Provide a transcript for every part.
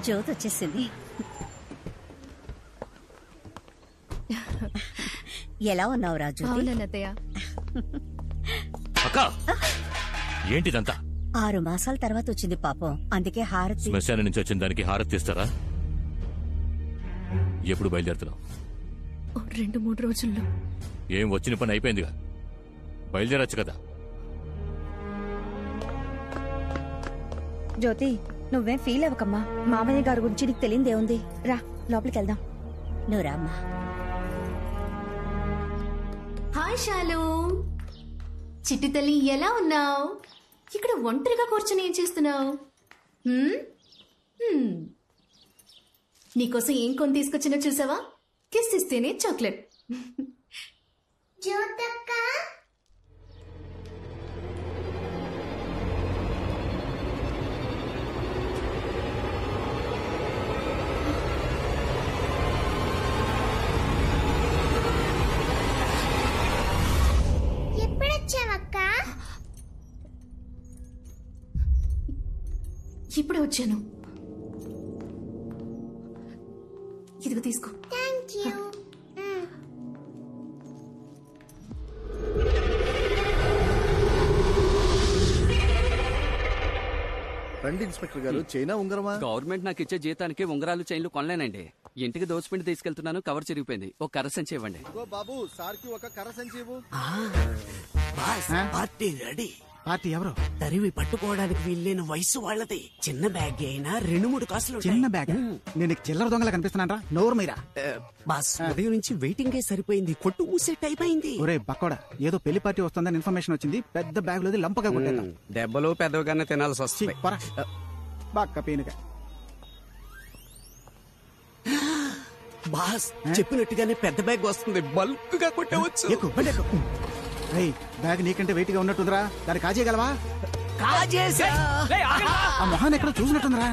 జ్యోతి వచ్చేసింది. ఎలా ఉన్నావు రాజు? ఏంటిదంతా? 6 మాసాల తర్వాత వచ్చింది పాపం, అందుకే హారతి. శ్మశానం నుంచి వచ్చిన దానికి హారతి ఇస్తారా? ఎప్పుడు బయలుదేరుతున్నావు? 2-3 రోజుల్లో. ఏం వచ్చిన పని అయిపోయిందిగా, బయలుదేరచ్చు కదా. జ్యోతి, నువ్వేం ఫీల్ అవ్వకమ్మా. మామయ్య గారి గురించి నీకు తెలియదేముంది. రా లోపలికి వెళ్దాం. నువ్వు రామ్మా. హాయ్ శాలు, చిట్టి తల్లి ఎలా ఉన్నావు? ఇక్కడ ఒంటరిగా కూర్చొని ఏం చేస్తున్నావు? నీకోసం ఏం కొని తీసుకొచ్చినా చూసావా? కిస్ ఇస్తేనే చాక్లెట్. ఇప్పుడే వచ్చాను. ఇదిగో తీసుకో. రండి ఇన్స్పెక్టర్ గారు. చైనా ఉంగరమా? గవర్నమెంట్ నాకు ఇచ్చే జీతానికి ఉంగరాలు చైన్లు కొనలేనండి. ఇంటికి దోచిపిండి తీసుకెళ్తున్నాను, కవర్ చిరిగిపోయింది. ఒక కర్ర సంచి ఇవ్వండి. బాబు, సార్కి ఒక కర్ర సంచి ఇవ్వు. Party ready. పార్టీ ఎవరు? తరివి పట్టుకోవడానికి వీల్లేని వయసు వాళ్ళది. చిన్న బ్యాగ్ అయినా 2-3 కాసులు. చిన్న బ్యాగ్? నేను చిల్లర దొంగలా కనిపిస్తున్నారా? నోరు మీరా? బాస్, ఉదయం నుంచి వెయిటింగే సరిపోయింది. కొట్టు మూసేట్ అయిపోయింది. ఒరే బక్కోడా, ఏదో పెళ్లి పార్టీ వస్తుందని ఇన్ఫర్మేషన్ వచ్చింది. పెద్ద బ్యాగ్ లోది లంపగా కొట్టేద్దాం. దెబ్బలు పెద్దగానే తినాల్సి వస్తుంది. బాక్క పీనుగా. బాస్ చెప్పినట్టుగానే పెద్ద బ్యాగ్ వస్తుంది. బల్క్ గా కొట్టవచ్చు. బ్యాగ్ నీకంటే వెయిట్ గా ఉన్నట్టుందిరా, దాన్ని కాజేయగలవా? ఆ మొహాన్ని ఎక్కడ చూసినట్టుందిరా.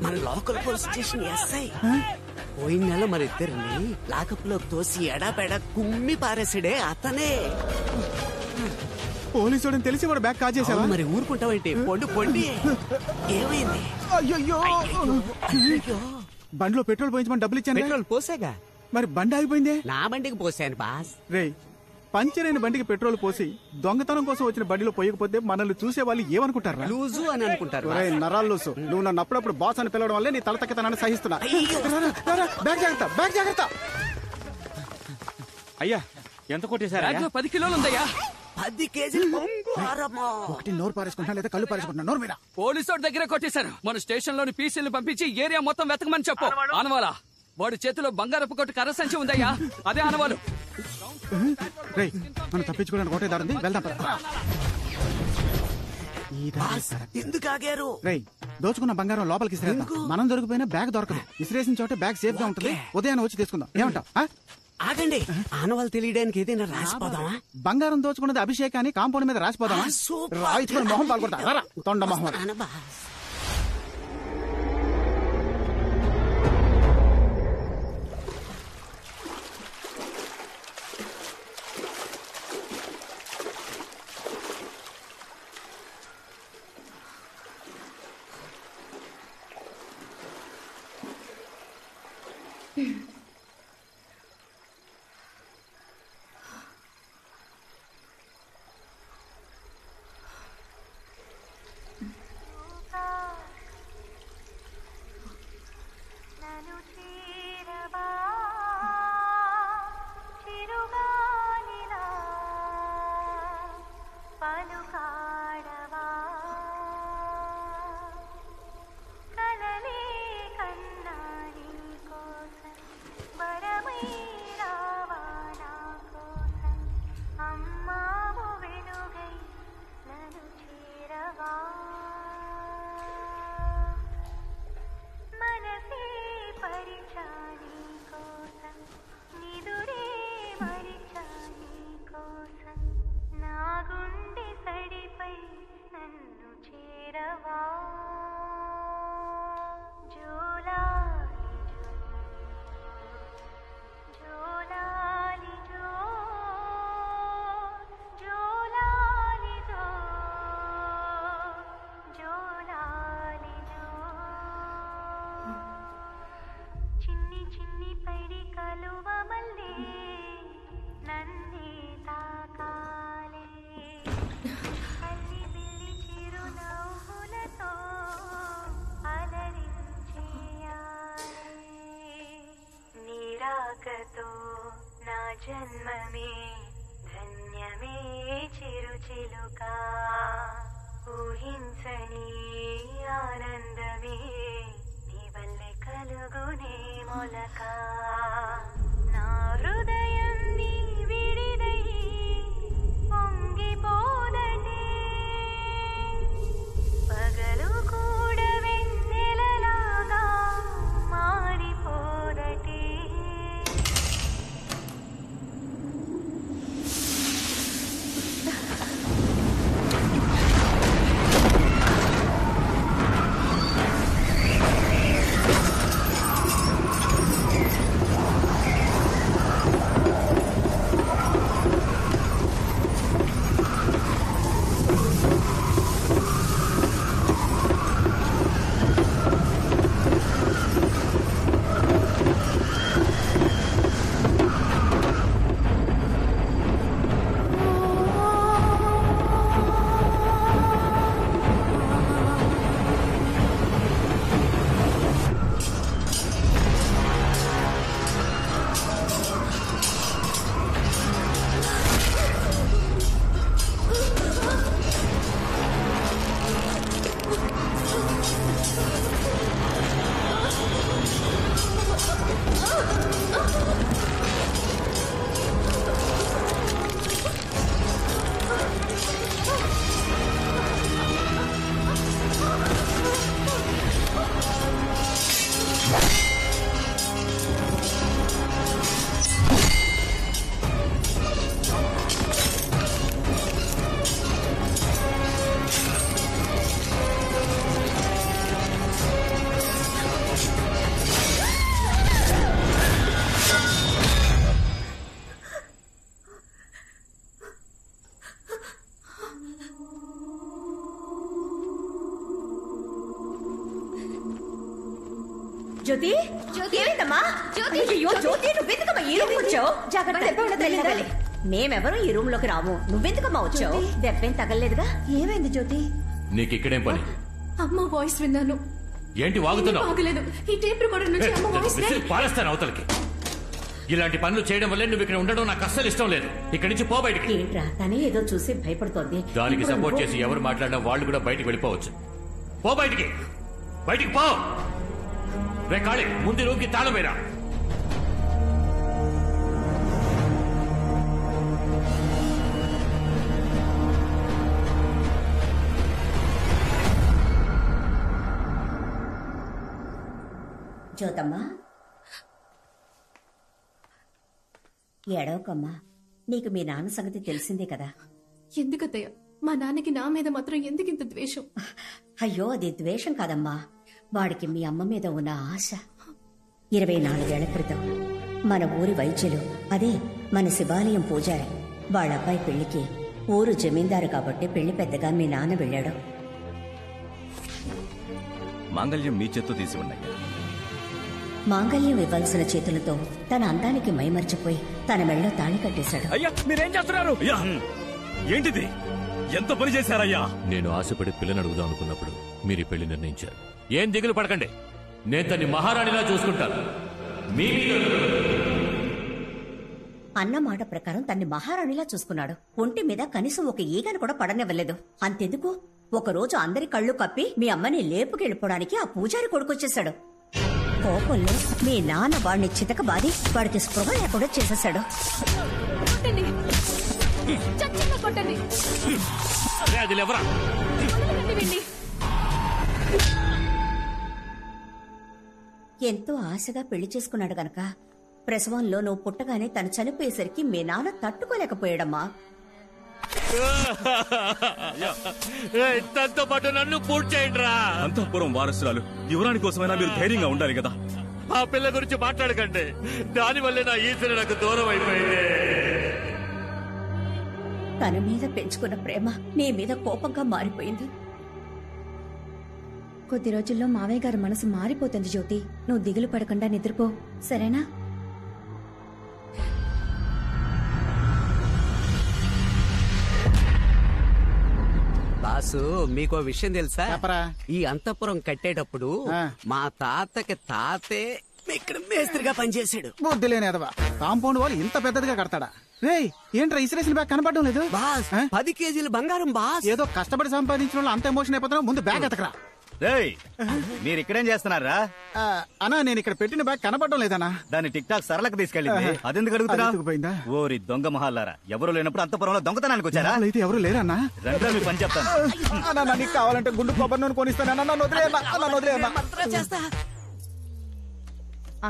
మన లోకల్ పోలీస్ స్టేషన్ ఎస్ఐ పోయిన నెల మరిద్దరిని లాకప్ లో తోసి ఎడాపెడా కుమ్మి పారేసాడే అతనే. పోలీసు తెలిసి వాడు బ్యాగ్ కాజేసావా? మరి ఊరుకుంటావేంటి? పొండి పొండి. ఏమైంది? అయ్యో, బండిలో పెట్రోల్ పోయించమని డబ్బులు ఇచ్చాను. పెట్రోల్ పోసాగా. మరి బండి ఆగిపోయిందే. నా బండికి పోసాను బాస్. రే, పంచర్ అయిన బండికి పెట్రోల్ పోసి దొంగతనం కోసం వచ్చిన బండిలో పోయకపోతే మనల్ని చూసే వాళ్ళు ఏమనుకుంటారు? లూజు అని అనుకుంటారు. నరాలు లూసు. నువ్వు నన్ను అప్పుడప్పుడు బాస్ అని పిలవడం వల్లే నీ తల తక్కతనాన్ని సహిస్తున్నా. బ్యాగ్ జాగ్రత్త, బ్యాగ్ జాగ్రత్త. అయ్యా, ఎంత కొట్టేశారా? 10 కిలోలు ఉందయ్యా. 10 కేజీలు. ఒకటి నోరు పారేసుకుంటున్నా లేదా కళ్ళు పారేసుకుంటున్నా? నోరు మీద. పోలీసు దగ్గర కొట్టేశారు. మన స్టేషన్ లోని పీసీలను పంపించి ఏరియా మొత్తం వెతకమని చెప్పు. ఆనవాలా వాడి చేతిలో బంగారపు కొట్టు కర్ర సంచి ఉందయ్యా, అదే ఆనవాలు. మనం తప్పించుకోవడానికి ఒకటే దారుంది, వెళ్దాం. ఎందుకు ఆగారు? దోచుకున్న బంగారం లోపలికి ఇసిరేద్దాం. మనం దొరికిపోయినా బ్యాగ్ దొరకదు. ఇసిరేసిన చోట బ్యాగ్ సేఫ్ గా ఉంటుంది. ఉదయాన్ని వచ్చి తీసుకుందాం. ఏమంటావ్? ఆగండి, ఆనవాళ్ళు తెలియడానికి ఏదైనా రాసిపోదామా? బంగారం దోచుకున్నది అభిషేకాన్ని కాంపౌండ్ మీద రాసిపోదామా? రాయించుకుని మొహం పాల్గొడతా. తొండ మొహం. జోలాలి జన్మమే ధన్యమే చిరుచిలుక ఊహించని ఆనందమే నీ వల్లే కలుగునే మొలక నా హృదయం నీ విడిదై పొంగిపోదటే పగలు కూడా వెన్నెలలాగా మారిపోదటే జ్యోతి ఏమైందమ్మా? అయ్యో జ్యోతి నువ్వెందుకమ్మా ఈ రూమ్ వచ్చావు? జాగ్రత్త. మేమెవరూ ఈ రూమ్ లోకి రాము. నువ్వెందుకమ్మా వచ్చావు? దెబ్బేం తగలలేదుగా? ఏమైంది జ్యోతి? నీకు ఇక్కడేం పని? అమ్మ వాయిస్ విన్నాను. ఏంటి వాగుతున్నావు? బాగలేదు. ఈ టేప్ రికార్డర్ నుంచి అమ్మ వాయిస్ విసిరి పారేస్తాను అవతలకి. ఇలాంటి పనులు చేయడం వల్లే నువ్వు ఇక్కడ ఉండడం నాకు అస్సలు ఇష్టం లేదు. ఇక్కడి నుంచి పో బయటికి. ఏంట్రా తనే ఏదో చూసి భయపడుతోంది. దానికి సపోర్ట్ చేసి ఎవరు మాట్లాడినా వాళ్ళు కూడా బయటికి వెళ్ళిపోవచ్చు. పో బయటికి. బయటికి పో. రే కాళీ, ముందు రూమ్కి తాళం వేరా. జ్యోతమ్మా ఏడవకమ్మా. నీకు మీ నాన్న సంగతి తెలిసిందే కదా. ఎందుకత్తయ్య మా నాన్నకి నా మీద మాత్రం ఎందుకింత ద్వేషం? అయ్యో అది ద్వేషం కాదమ్మా. వాడికి మీ అమ్మ మీద ఉన్న ఆశ. 24 ఏళ్ల క్రితం మన ఊరి వైద్యులు, అదే మన శివాలయం పూజారి, వాళ్ళ అబ్బాయి పెళ్లికి ఊరు జమీందారు కాబట్టి పెళ్లి పెద్దగా మీ నాన్న వెళ్ళాడు. మాంగళ్యం మీ చేత్తో తీసి ఉన్నాయి. మాంగళ్యం ఇవ్వాల్సిన చేతులతో తన అందానికి మైమర్చిపోయి తన మెళ్ళలో తాళి కట్టేశాడు. అయ్యా మీరేం చేస్తున్నారు? ఏంటిది? ఎంత పని చేశారయ్యా? నేను ఆశపడి పిల్లని అడుగుదాం అనుకున్నప్పుడు మీరు పెళ్లి నిర్ణయించారు. ఏం దిగులు పడకండి, నేను తన్ని మహారాణిలా చూసుకుంటాను. అన్న మాట ప్రకారం తన్ని మహారాణిలా చూసుకున్నాడు. ఒంటి మీద కనీసం ఒక ఈగను కూడా పడనివ్వలేదు. అంతెందుకు, ఒకరోజు అందరి కళ్ళు కప్పి మీ అమ్మని లేపుకెళ్ళిపోవడానికి ఆ పూజారి కొడుకొచ్చేశాడు. కోపంలో మీ నాన్న వాడిని చితకబాది వాడికి స్పృహ లేకుండా చేసేశాడు. ఎంతో ఆశగా పెళ్లి చేసుకున్నాడు గనక ప్రసవంలో నువ్వు పుట్టగానే తను చనిపోయేసరికి మీ నాన్న తట్టుకోలేకపోయాడమ్మా. తనతో పాటు నన్ను పూర్తి చేయండి రా. అంతఃపురం వారసురాలు యువరాణి కోసమైనా మీరు ధైర్యంగా ఉండాలి కదా. ఆ పిల్ల గురించి మాట్లాడకండి, దానివల్లే నా ఈశ్వరు నాకు దూరం అయిపోయింది. తన మీద పెంచుకున్న ప్రేమ నీ మీద కోపంగా మారిపోయింది. కొద్ది రోజుల్లో మావయ్య గారి మనసు మారిపోతుంది జ్యోతి. నువ్వు దిగులు పడకుండా నిద్రపో, సరేనా? బాసు మీకో విషయం తెలుసా? చెప్పరా. ఈ అంతఃపురం కట్టేటప్పుడు మా తాతకి తాతే ఇక్కడ మేస్త్రిగా పనిచేశాడు. బుద్ధి లేనేదవా, కాంపౌండ్ వాళ్ళు ఇంత పెద్దదిగా కడతాడా? రేయ్, ఏంట్రా ఇసిరేసిన బ్యాగ్ కనపడడం లేదు? బాస్ 10 కేజీల బంగారం బాస్. ఏదో కష్టపడి సంపాదించిన వాళ్ళు అంత ఎమోషన్ అయిపోతున్నా, ముందు బ్యాగ్ ఎతకరా. రేయ్, మీరు ఇక్కడేం చేస్తున్నారా? అన్నా, నేను ఇక్కడ పెట్టిన బ్యాగ్ కనపడడం లేదన్నా. దాన్ని టిక్ టాక్ సరళకు తీసుకెళ్ళింది. అదెందుకు అడుగుతున్నావు? పోయిందా? ఓరి దొంగ మహాలారా, ఎవరు లేనప్పుడు అంతపురంలో దొంగతనానికి వచ్చారా? అయితే ఎవరు లేరన్నా. రండి, మీ పని చెప్తాను. అన్నా, నీకు కావాలంటే గుండు కొబ్బరి నూనె కొనిస్తాను. నన్ను వదిలేయన్నా.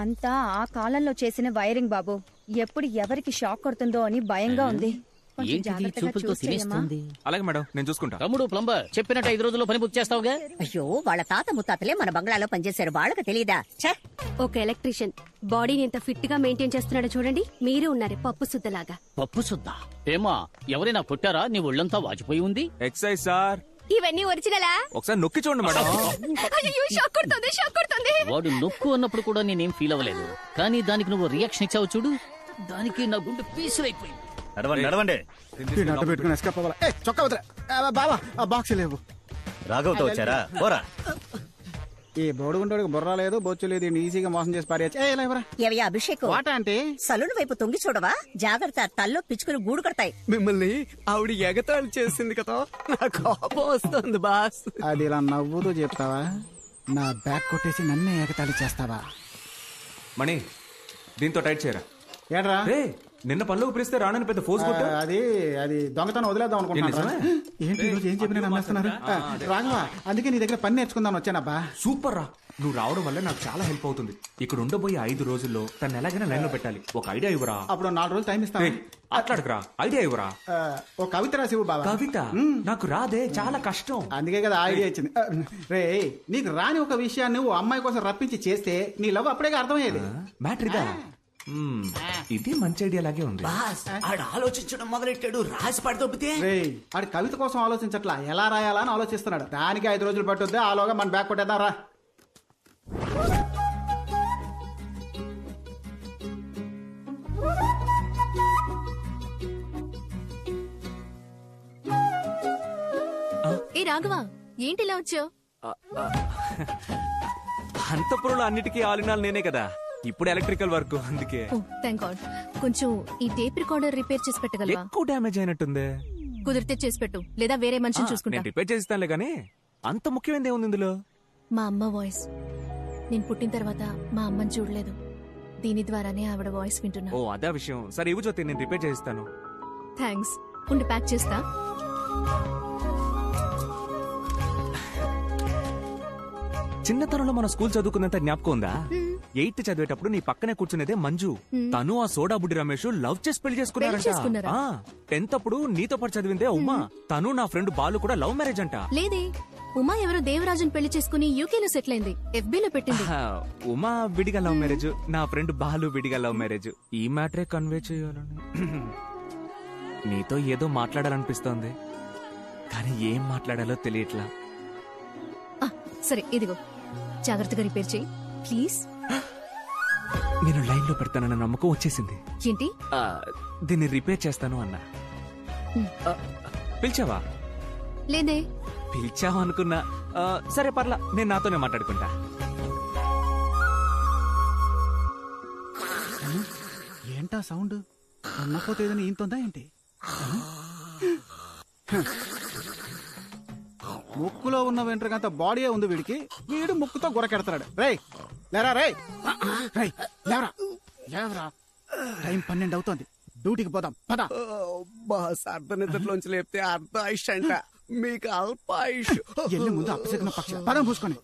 అంతా ఆ కాలంలో చేసిన వైరింగ్ బాబు. ఎప్పుడు ఎవరికి షాక్ కొడుతుందో అని భయంగా ఉంది. కొంచెం జాగ్రత్తగా చూసి చేయమ్మా. అలాగే మేడం, నేను చూసుకుంటా. తమ్ముడు ప్లంబర్ చెప్పినట్టు 5 రోజుల్లో పని పూర్తి చేస్తావుగా? అయ్యో, వాళ్ళ తాత ముత్తాతలే మన బంగ్లాలో పనిచేశారు, వాళ్ళకి తెలియదా? ఒక ఎలక్ట్రీషియన్ బాడీని ఎంత ఫిట్ గా మెయింటైన్ చేస్తున్నాడో చూడండి. మీరు ఉన్నారు పప్పు సుద్దలాగా. పప్పు సుద్దా? ఏమా, ఎవరైనా కొట్టారా? నీ ఒళ్ళంతా వాచిపోయి ఉంది. Excise sir. ఇవన్నీ ఒరిజినలా? ఒకసారి నొక్కి చూడండి మేడం. అయ్యో, షాక్ కొడుతుంది, షాక్ కొడుతుంది. వాడు నొక్కు అన్నప్పుడు కూడా నేనేం ఫీల్ అవ్వలేదు, కానీ దానికి నువ్వు రియాక్షన్ ఇచ్చావు చూడు, దానికి నా గుండె పీసులైపోయింది. నడవండి. పెట్టుకుని ఎస్కేప్ అవ్వాలా? చొక్కా వదిలే బావా, ఆ బాక్స్ లేవు. రాఘవతో వచ్చారా? పోరా. ఈ బోడుగుండోడికి బుర్ర లేదు, బొచ్చు లేదు, ఈజీగా మోసం చేసి పారేయచ్చు. ఏవయ్యా అభిషేక్, వాట అంటే సలూన్ వైపు తొంగి చూడవా? జాగ్రత్త, తల్లో పిచ్చుకుని గూడు కడతాయి. మిమ్మల్ని ఆవిడ ఎగతాళి చేసింది కదా, నా కోపం వస్తుంది బాస్. అది ఇలా నవ్వుతూ చెప్తావా? నా బ్యాగ్ కొట్టేసి నన్నే ఎగతాళి చేస్తావా? మణి, దీంతో టైట్ చేయరా. ఏడ్రా, నిన్న పనులు పిలిస్తే రానని పెద్ద ఫోర్స్ కొట్టా. అది దొంగతనం వదిలేద్దాం అనుకుంటున్నా. ఏంటి ఈరోజు ఏం చెప్పినా నమ్మేస్తున్నారు? రాఘవ, అందుకే నీ దగ్గర పని నేర్చుకుందాం వచ్చానబ్బా. సూపర్ రా, నువ్వు రావడం వల్ల నాకు చాలా హెల్ప్ అవుతుంది. ఇక్కడ ఉండబోయే 5 రోజుల్లో తను ఎలాగైనా లైన్ లో పెట్టాలి. ఒక ఐడియా ఇవ్వరా? అప్పుడు 4 రోజులు టైం ఇస్తా. అట్లాడకురా, ఐడియా ఇవ్వరా. ఒక కవిత రాసివు బాబా. కవిత నాకు రాదే, చాలా కష్టం. అందుకే కదా ఐడియా ఇచ్చింది. రే, నీకు రాని ఒక విషయాన్ని నువ్వు అమ్మాయి కోసం రప్పించి చేస్తే నీ లవ్ అప్పుడే అర్థమయ్యేది. మ్యాటర్ ఇదా? ఇది మంచి ఐడియా లాగే ఉంది. బాస్, ఆడు ఆలోచించడం మొదలెట్టాడు, రాసి పడదొబ్బితే. ఆడు కవిత కోసం ఆలోచించట్లా, ఎలా రాయాలా అని ఆలోచిస్తున్నాడు. దానికి 5 రోజులు పట్టుద్ది. ఆలోగా మన బ్యాగ్ కొట్టేద్దాం రా. ఏ రాఘవ, ఏంటి ఇలా వచ్చావు? అంతపురంలో అన్నిటికీ ఆలినాలు నేనే కదా, ఇప్పుడు ఎలక్ట్రికల్ వర్క్, అందుకే. Thank God. కొంచెం ఈ టేప్ రికార్డర్ రిపేర్ చేసి పెట్టగలవా? ఎక్కువ డ్యామేజ్ అయినట్టుంది. కుదిరితే చేసి పెట్టు, లేదా వేరే మనిషిని చూసుకుంటా. నేను రిపేర్ చేస్తానులే గానీ, అంత ముఖ్యమైనది ఏముంది ఇందులో? మా అమ్మ వాయిస్. నేను పుట్టిన తర్వాత మా అమ్మని చూడలేదు, దీని ద్వారానే ఆవిడ వాయిస్ వింటున్నా. ఓ, అదే విషయం. సరే ఇవ్వు జ్యోతి, నేను రిపేర్ చేస్తాను. థ్యాంక్స్. ఉండి ప్యాక్ చేస్తా. చిన్నతనంలో మన స్కూల్ చదువుకున్నంత జ్ఞాపకం ఉందా? 8th చదివేటప్పుడు నీ పక్కనే కూర్చునేదే మంజు. తను ఆ సోడా బుడ్డి రమేష్ లవ్ చేసి పెళ్లి చేసుకున్నారంట. 10th అప్పుడు నీతో పాటు చదివిందే ఉమా. తను నా ఫ్రెండ్ బాలు కూడా లవ్ మ్యారేజ్ అంట. లేదే, ఉమా ఎవరో దేవరాజుని పెళ్లి చేసుకుని యూకేలో సెటిల్ అయింది. FB లో పెట్టింది. ఉమా విడిగా లవ్ మ్యారేజ్, నా ఫ్రెండ్ బాలు విడిగా లవ్ మ్యారేజ్. ఈ మ్యాటరే కన్వే చేయాలని నీతో ఏదో మాట్లాడాలనిపిస్తోంది, కానీ ఏం మాట్లాడాలో తెలియట్లా. సరే, ఇదిగో, జాగ్రత్తగా రిపేర్ చేయి ప్లీజ్. నేను లైన్ లో పెడతానన్న నమ్మకం వచ్చేసింది. ఏంటి? దీన్ని రిపేర్ చేస్తాను అన్నా. పిలిచావా? లేదే. పిలిచావా అనుకున్నా. సరే పర్లా, నేను నాతోనే మాట్లాడుకుంటా. ఏంటా సౌండ్? అన్నపోతే ఏదైనా ఇంతుందా ఏంటి? ముక్కులో ఉన్న వెంట్రుకంత బాడీ ఉంది వీడికి, వీడు ముక్కుతో గురకెడతాడు. రేయ్ లేరా, రేయ్ లేవరా, లేవరా. టైం 12 అవుతోంది, డ్యూటీకి పోదాం పద. బాస్, అర్ధనిద్రలోంచి లేపితే అర్ధ ఆయుష్ అంట, మీకు అల్ప ఆయుష్. ఎల్లి ముందు అప్పసెక్కిన పక్షి పదం పూసుకొని.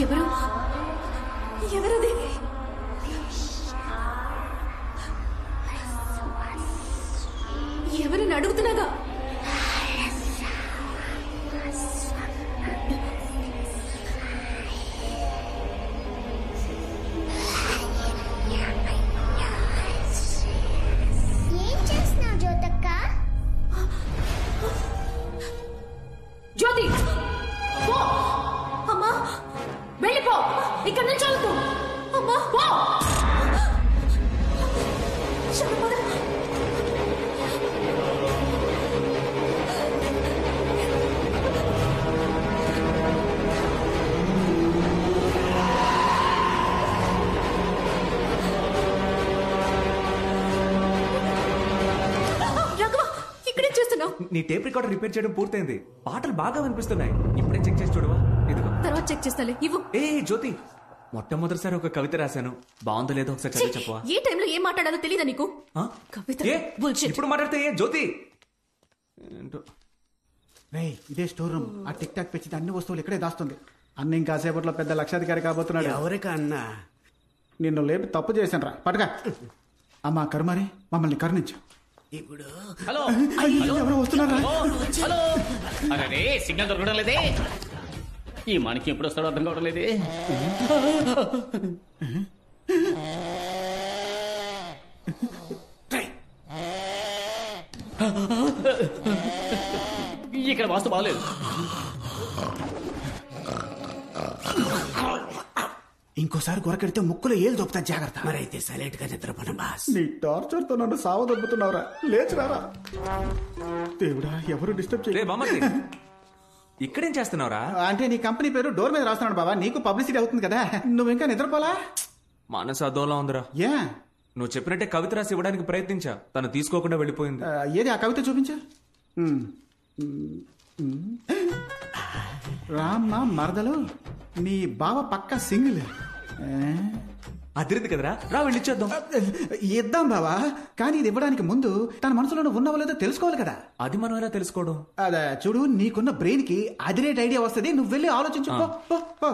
ఎవరు ఎవరది? ఎవరిని అడుగుతున్నాగా? ఏం చేస్తున్నావు జ్యోతక్క? జ్యోతి పో! అమ్మా వెళ్ళిపో, ఇక్కడ నుంచి వెళ్తూ. అమ్మా పో! శరపద. రాఘవ, ఇక్కడేం చేస్తున్నావు? నీ టేప్ రికార్డర్ రిపేర్ చేయడం పూర్తయింది. పాటలు బాగా వినిపిస్తున్నాయి. ఇప్పుడే చెక్ చేసి చూడవా? ఇదిగో. తర్వాత చెక్ చేస్తాలే, ఇవ్వు. ఏ జ్యోతి, మొట్టమొదటిసారి ఒక కవిత రాశాను. బాగుందో లేదో ఒకసారి చదివి చెప్పవా? ఏ టైంలో ఏం మాట్లాడాలో తెలీదా నీకు? ఆ? కవిత ఏ? bullshit. ఇప్పుడు మాట్లాడితే ఏ జ్యోతి? ఏంటో. రేయ్, ఇదే స్టోర్ రూమ్. ఆ టిక్ టాక్ పెంచితే అన్ని వస్తువులు ఇక్కడే దాస్తుంది. అన్న ఇంకాసేపట్లో పెద్ద లక్షాధికారి కాబోతున్నాడు. ఎవరికా అన్నా? నిన్ను లేపి తప్పు చేశాను రా, పటగా. అమ్మా కరుమారి, మమ్మల్ని కరుణించు. ఇప్పుడు హలో అయ్యో, ఎవరో వస్తున్నారా? హలో, అరే సిగ్నల్ దొరకడం లేదే. ఈ మనకి ఎప్పుడు వస్తాడో అర్థం కావడం లేదే. ఇక్కడ వాస్తు బాగలేదు. ఇంకోసారి గొరకెడితే ముక్కులో ఏలు దొప్పుతా, జాగ్రత్త. మరైతే సైలెంట్ గా నిద్రపోను బాస్. నీ టార్చర్ తో నన్ను సావ దొబ్బుతున్నావురా. లేచిరారా దేవుడా, ఎవరు డిస్టర్బ్ రే బామ్మర్ది, ఇక్కడేం చేస్తున్నావురా? అంటే నీ కంపెనీ పేరు డోర్ మీద రాస్తున్నాడు బాబా, నీకు పబ్లిసిటీ అవుతుంది కదా. నువ్వు ఇంకా నిద్రపోలా? మనసు అదోలా ఉందిరా. ఏ నువ్వు చెప్పినట్టే కవిత రాసి ఇవ్వడానికి ప్రయత్నించా, తను తీసుకోకుండా వెళ్ళిపోయింది. ఏది ఆ కవిత చూపించు. రామ్మ మరదలు, నీ బావ పక్క సింగిల్. అదిరింది కదరా, రా వెళ్ళిచ్చేద్దాం. ఇద్దాం బావా, కానీ ఇది ఇవ్వడానికి ముందు తన మనసులో ఉన్నవో లేదో తెలుసుకోవాలి కదా. అది మనం ఎలా తెలుసుకోవడం? అదే చూడు, నీకున్న బ్రెయిన్ కి అదిరేట్ ఐడియా వస్తుంది. నువ్వు వెళ్ళి ఆలోచించు. పో, పో, పో.